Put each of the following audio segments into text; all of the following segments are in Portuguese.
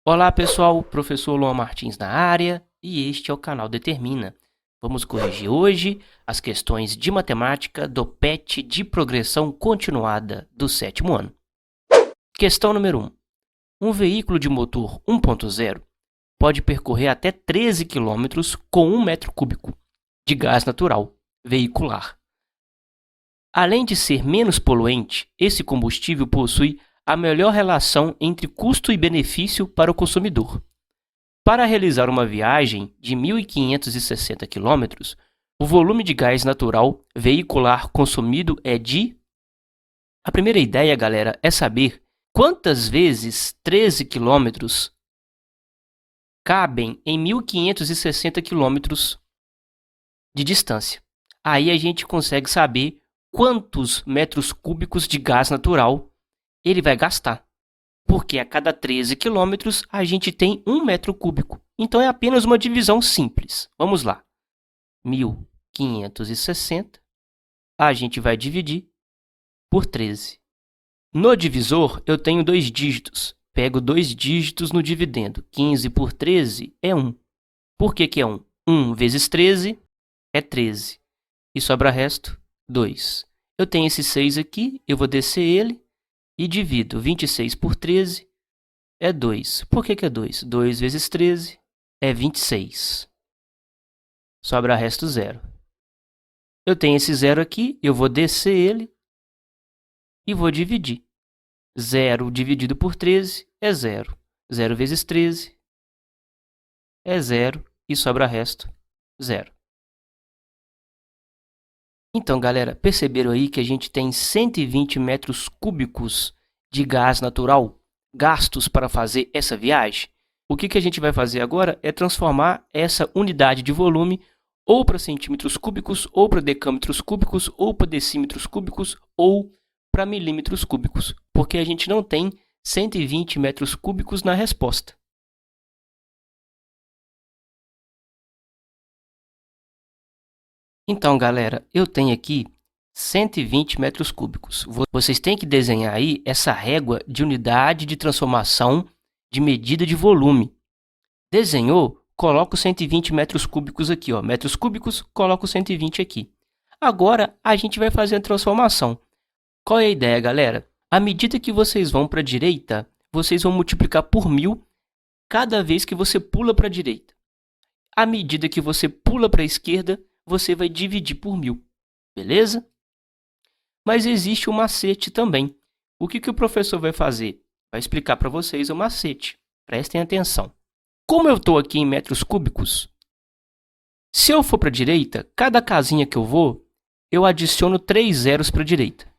Olá pessoal, professor Luan Martins na área e este é o canal Determina. Vamos corrigir hoje as questões de matemática do PET de progressão continuada do 7º ano. Questão número 1. Um veículo de motor 1.0 pode percorrer até 13 km com 1 metro cúbico de gás natural veicular. Além de ser menos poluente, esse combustível possui a melhor relação entre custo e benefício para o consumidor. Para realizar uma viagem de 1.560 km, o volume de gás natural veicular consumido é de... A primeira ideia, galera, é saber quantas vezes 13 km cabem em 1.560 km de distância. Aí a gente consegue saber quantos metros cúbicos de gás natural ele vai gastar, porque a cada 13 km a gente tem 1 metro cúbico. Então é apenas uma divisão simples. Vamos lá. 1.560 a gente vai dividir por 13. No divisor eu tenho 2 dígitos. Pego 2 dígitos no dividendo. 15 por 13 é 1. Por que é 1? 1 vezes 13 é 13. E sobra resto 2. Eu tenho esse 6 aqui, eu vou descer ele. E divido 26 por 13 é 2. Por que é 2? 2 vezes 13 é 26. Sobra resto 0. Eu tenho esse 0 aqui, eu vou descer ele e vou dividir. 0 dividido por 13 é 0. 0 vezes 13 é 0 e sobra resto 0. Então, galera, perceberam aí que a gente tem 120 metros cúbicos de gás natural gastos para fazer essa viagem? O que a gente vai fazer agora é transformar essa unidade de volume ou para centímetros cúbicos, ou para decâmetros cúbicos, ou para decímetros cúbicos, ou para milímetros cúbicos, porque a gente não tem 120 metros cúbicos na resposta. Então, galera, eu tenho aqui 120 metros cúbicos. Vocês têm que desenhar aí essa régua de unidade de transformação de medida de volume. Desenhou? Coloca os 120 metros cúbicos aqui, ó. Metros cúbicos, coloca os 120 aqui. Agora, a gente vai fazer a transformação. Qual é a ideia, galera? À medida que vocês vão para a direita, vocês vão multiplicar por 1000 cada vez que você pula para a direita. À medida que você pula para a esquerda, você vai dividir por 1000, beleza? Mas existe um macete também. O que o professor vai fazer? Vai explicar para vocês o macete. Prestem atenção. Como eu estou aqui em metros cúbicos, se eu for para a direita, cada casinha que eu vou, eu adiciono 3 zeros para a direita.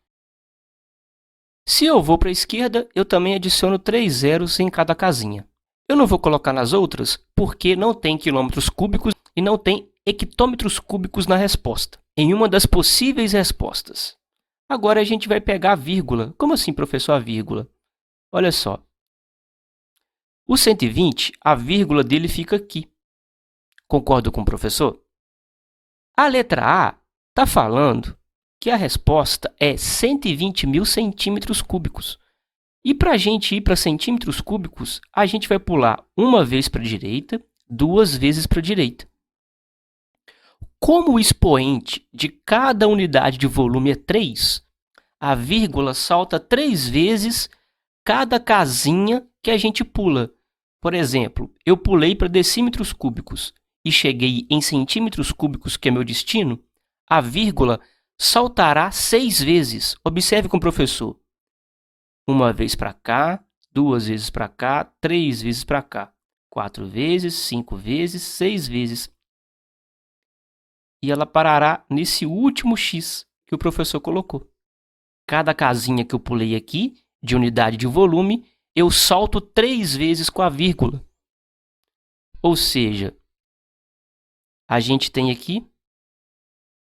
Se eu vou para a esquerda, eu também adiciono 3 zeros em cada casinha. Eu não vou colocar nas outras porque não tem quilômetros cúbicos e não tem hectômetros cúbicos na resposta, em uma das possíveis respostas. Agora a gente vai pegar a vírgula. Como assim, professor, a vírgula? Olha só. O 120, a vírgula dele fica aqui. Concordo com o professor? A letra A está falando que a resposta é 120.000 centímetros cúbicos. E para a gente ir para centímetros cúbicos, a gente vai pular uma vez para a direita, 2 vezes para a direita. Como o expoente de cada unidade de volume é 3, a vírgula salta 3 vezes cada casinha que a gente pula. Por exemplo, eu pulei para decímetros cúbicos e cheguei em centímetros cúbicos, que é meu destino, a vírgula saltará 6 vezes. Observe com o professor. Uma vez para cá, 2 vezes para cá, 3 vezes para cá, 4 vezes, 5 vezes, 6 vezes. E ela parará nesse último X que o professor colocou. Cada casinha que eu pulei aqui, de unidade de volume, eu salto 3 vezes com a vírgula. Ou seja, a gente tem aqui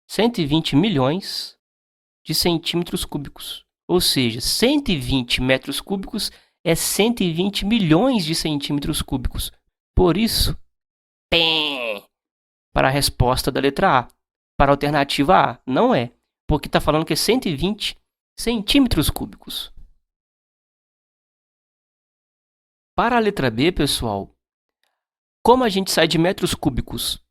120 milhões de centímetros cúbicos. Ou seja, 120 metros cúbicos é 120 milhões de centímetros cúbicos. Por isso, para a resposta da letra A. Para a alternativa A, não é, porque está falando que é 120 centímetros cúbicos. Para a letra B, pessoal, como a gente sai de metros cúbicos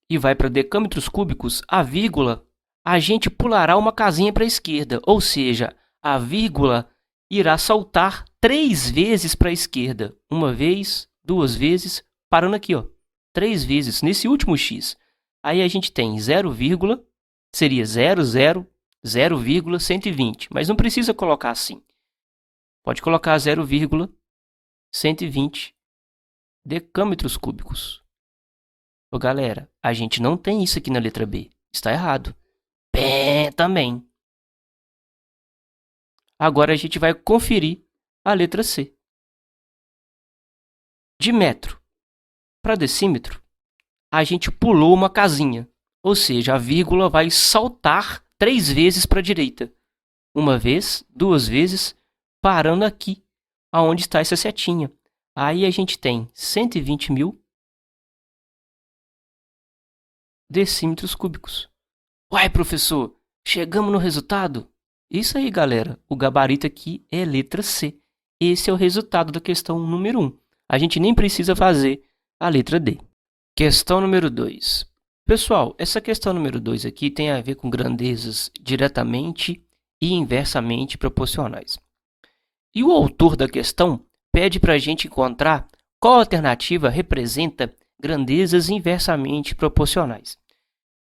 e vai para decâmetros cúbicos, a vírgula, a gente pulará uma casinha para a esquerda, ou seja, a vírgula irá saltar 3 vezes para a esquerda. Uma vez, 2 vezes, parando aqui, ó, 3 vezes, nesse último x. Aí a gente tem 0, seria 0, 0, 0,120, mas não precisa colocar assim. Pode colocar 0,120 decâmetros cúbicos. Ô, galera, a gente não tem isso aqui na letra B. Está errado. Pé também. Agora a gente vai conferir a letra C. De metro para decímetro, a gente pulou uma casinha. Ou seja, a vírgula vai saltar 3 vezes para a direita. Uma vez, 2 vezes, parando aqui, aonde está essa setinha. Aí a gente tem 120.000 decímetros cúbicos. Uai, professor, chegamos no resultado? Isso aí, galera. O gabarito aqui é letra C. Esse é o resultado da questão número 1. A gente nem precisa fazer a letra D. Questão número 2. Pessoal, essa questão número 2 aqui tem a ver com grandezas diretamente e inversamente proporcionais. E o autor da questão pede para a gente encontrar qual alternativa representa grandezas inversamente proporcionais.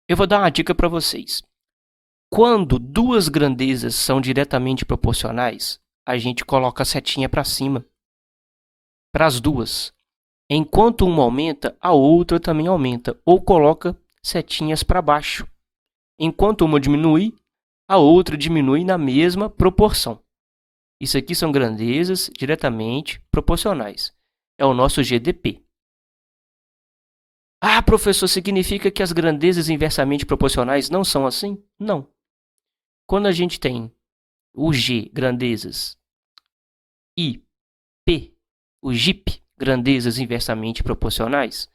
Eu vou dar uma dica para vocês. Quando duas grandezas são diretamente proporcionais, a gente coloca a setinha para cima, para as duas. Enquanto uma aumenta, a outra também aumenta, ou coloca setinhas para baixo. Enquanto uma diminui, a outra diminui na mesma proporção. Isso aqui são grandezas diretamente proporcionais. É o nosso GDP. Ah, professor, significa que as grandezas inversamente proporcionais não são assim? Não. Quando a gente tem o G, grandezas, e P, o GIP, grandezas inversamente proporcionais,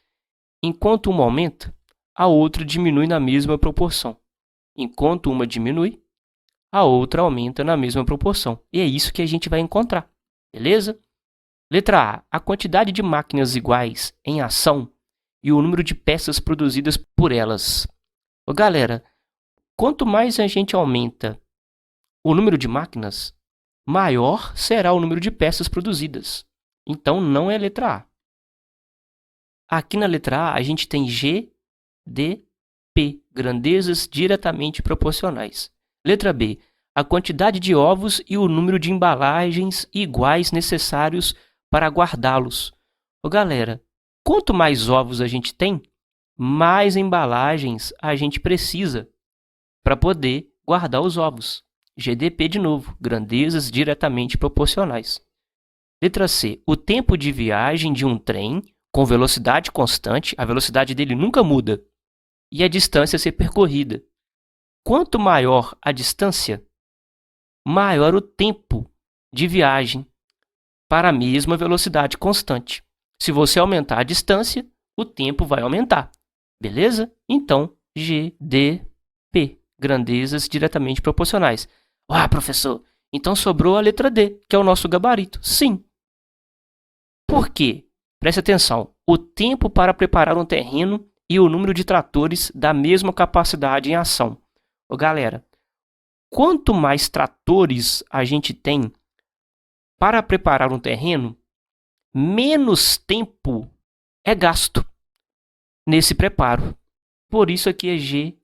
enquanto uma aumenta, a outra diminui na mesma proporção. Enquanto uma diminui, a outra aumenta na mesma proporção. E é isso que a gente vai encontrar, beleza? Letra A. A quantidade de máquinas iguais em ação e o número de peças produzidas por elas. Ô, galera, quanto mais a gente aumenta o número de máquinas, maior será o número de peças produzidas. Então, não é a letra A. Aqui na letra A, a gente tem G, D, P, grandezas diretamente proporcionais. Letra B. A quantidade de ovos e o número de embalagens iguais necessários para guardá-los. Ô, galera, quanto mais ovos a gente tem, mais embalagens a gente precisa para poder guardar os ovos. GDP de novo, grandezas diretamente proporcionais. Letra C. O tempo de viagem de um trem com velocidade constante, a velocidade dele nunca muda, e a distância a ser percorrida. Quanto maior a distância, maior o tempo de viagem para a mesma velocidade constante. Se você aumentar a distância, o tempo vai aumentar. Beleza? Então, GDP, grandezas diretamente proporcionais. Ah, professor, então sobrou a letra D, que é o nosso gabarito. Sim. Por quê? Preste atenção. O tempo para preparar um terreno e o número de tratores da mesma capacidade em ação. Ô, galera, quanto mais tratores a gente tem para preparar um terreno, menos tempo é gasto nesse preparo. Por isso aqui é G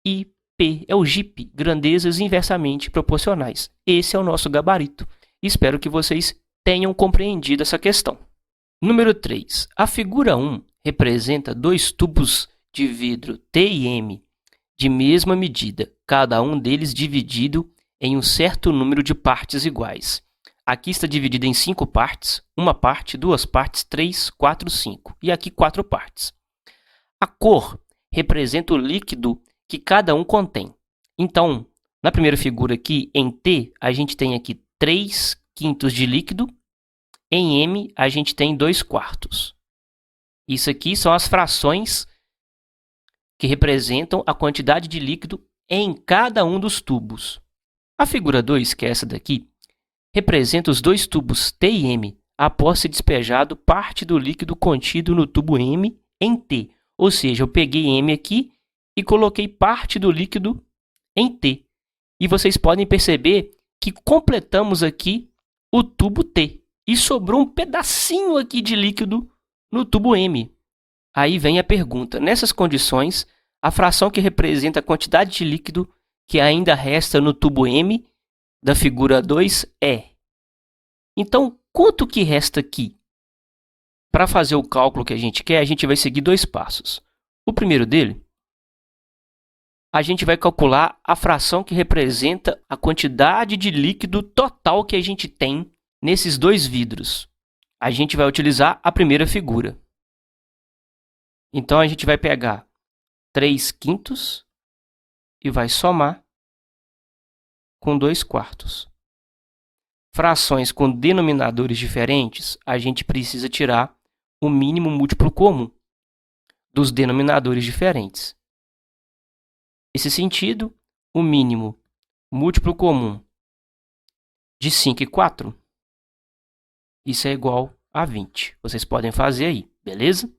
e P, é o GIP, grandezas inversamente proporcionais. Esse é o nosso gabarito. Espero que vocês tenham compreendido essa questão. Número 3. A figura 1 representa dois tubos de vidro T e M de mesma medida, cada um deles dividido em um certo número de partes iguais. Aqui está dividido em 5 partes, uma parte, 2 partes, 3, 4, 5. E aqui 4 partes. A cor representa o líquido que cada um contém. Então, na primeira figura aqui, em T, a gente tem aqui 3/5 de líquido. Em M, a gente tem 2/4. Isso aqui são as frações que representam a quantidade de líquido em cada um dos tubos. A figura 2, que é essa daqui, representa os dois tubos T e M. após ser despejado parte do líquido contido no tubo M em T. Ou seja, eu peguei M aqui e coloquei parte do líquido em T. E vocês podem perceber que completamos aqui o tubo T. E sobrou um pedacinho aqui de líquido no tubo M. Aí vem a pergunta. Nessas condições, a fração que representa a quantidade de líquido que ainda resta no tubo M da figura 2 é. Então, quanto que resta aqui? Para fazer o cálculo que a gente quer, a gente vai seguir 2 passos. O primeiro dele, a gente vai calcular a fração que representa a quantidade de líquido total que a gente tem nesses 2 vidros. A gente vai utilizar a primeira figura. Então, a gente vai pegar 3/5 e vai somar com 2/4. Frações com denominadores diferentes, a gente precisa tirar o mínimo múltiplo comum dos denominadores diferentes. Nesse sentido, o mínimo múltiplo comum de 5 e 4, isso é igual a 20. Vocês podem fazer aí, beleza?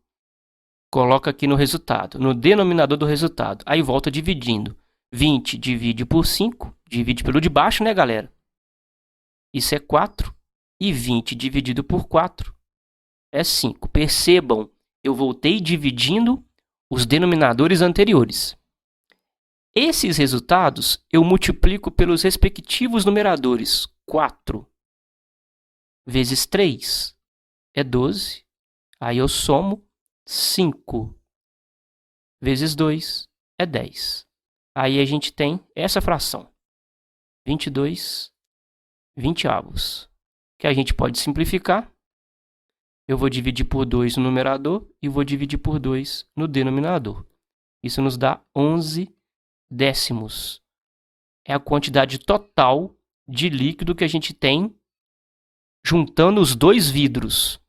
Coloca aqui no resultado, no denominador do resultado. Aí volta dividindo. 20 divide por 5, divide pelo de baixo, né, galera? Isso é 4. E 20 dividido por 4 é 5. Percebam, eu voltei dividindo os denominadores anteriores. Esses resultados eu multiplico pelos respectivos numeradores. 4 vezes 3 é 12. Aí eu somo 5 vezes 2 é 10. Aí a gente tem essa fração, 22/20, que a gente pode simplificar. Eu vou dividir por 2 no numerador e vou dividir por 2 no denominador. Isso nos dá 11 décimos. É a quantidade total de líquido que a gente tem juntando os 2 vidros.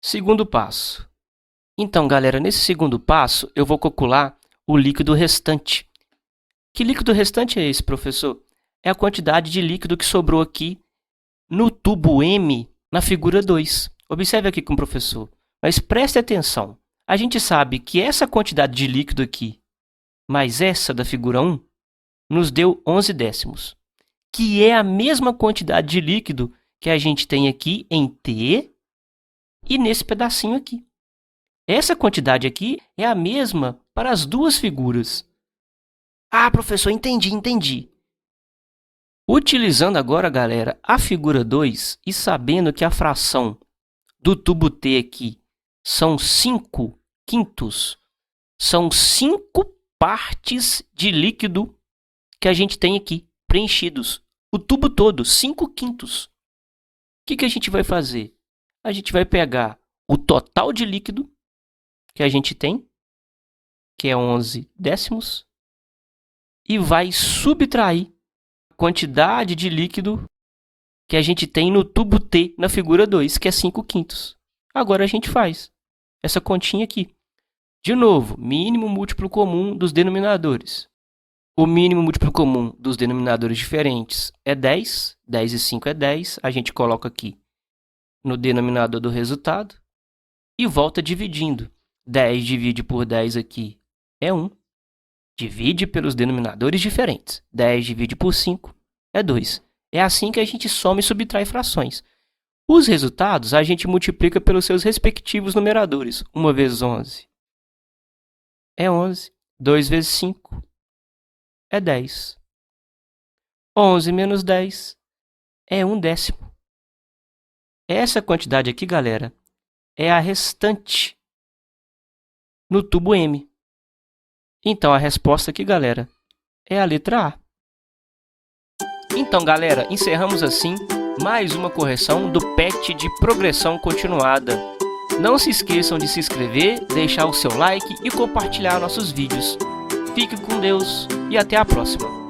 Segundo passo. Então, galera, nesse segundo passo, eu vou calcular o líquido restante. Que líquido restante é esse, professor? É a quantidade de líquido que sobrou aqui no tubo M na figura 2. Observe aqui com o professor. Mas preste atenção. A gente sabe que essa quantidade de líquido aqui, mais essa da figura 1, nos deu 11 décimos. Que é a mesma quantidade de líquido que a gente tem aqui em T e nesse pedacinho aqui. Essa quantidade aqui é a mesma para as 2 figuras. Ah, professor, entendi. Utilizando agora, galera, a figura 2 e sabendo que a fração do tubo T aqui são 5/5, são 5 partes de líquido que a gente tem aqui, preenchidos. O tubo todo, 5/5. O que a gente vai fazer? A gente vai pegar o total de líquido que a gente tem, que é 11 décimos, e vai subtrair a quantidade de líquido que a gente tem no tubo T na figura 2, que é 5/5. Agora a gente faz essa continha aqui. De novo, mínimo múltiplo comum dos denominadores. O mínimo múltiplo comum dos denominadores diferentes é 10. 10 e 5 é 10. A gente coloca aqui no denominador do resultado e volta dividindo. 10 divide por 10 aqui é 1. Divide pelos denominadores diferentes. 10 divide por 5 é 2. É assim que a gente soma e subtrai frações. Os resultados a gente multiplica pelos seus respectivos numeradores. 1 vezes 11 é 11. 2 vezes 5 é 10. 11 menos 10 é 1 décimo. Essa quantidade aqui, galera, é a restante no tubo M. Então, a resposta aqui, galera, é a letra A. Então, galera, encerramos assim mais uma correção do PET de progressão continuada. Não se esqueçam de se inscrever, deixar o seu like e compartilhar nossos vídeos. Fique com Deus e até a próxima!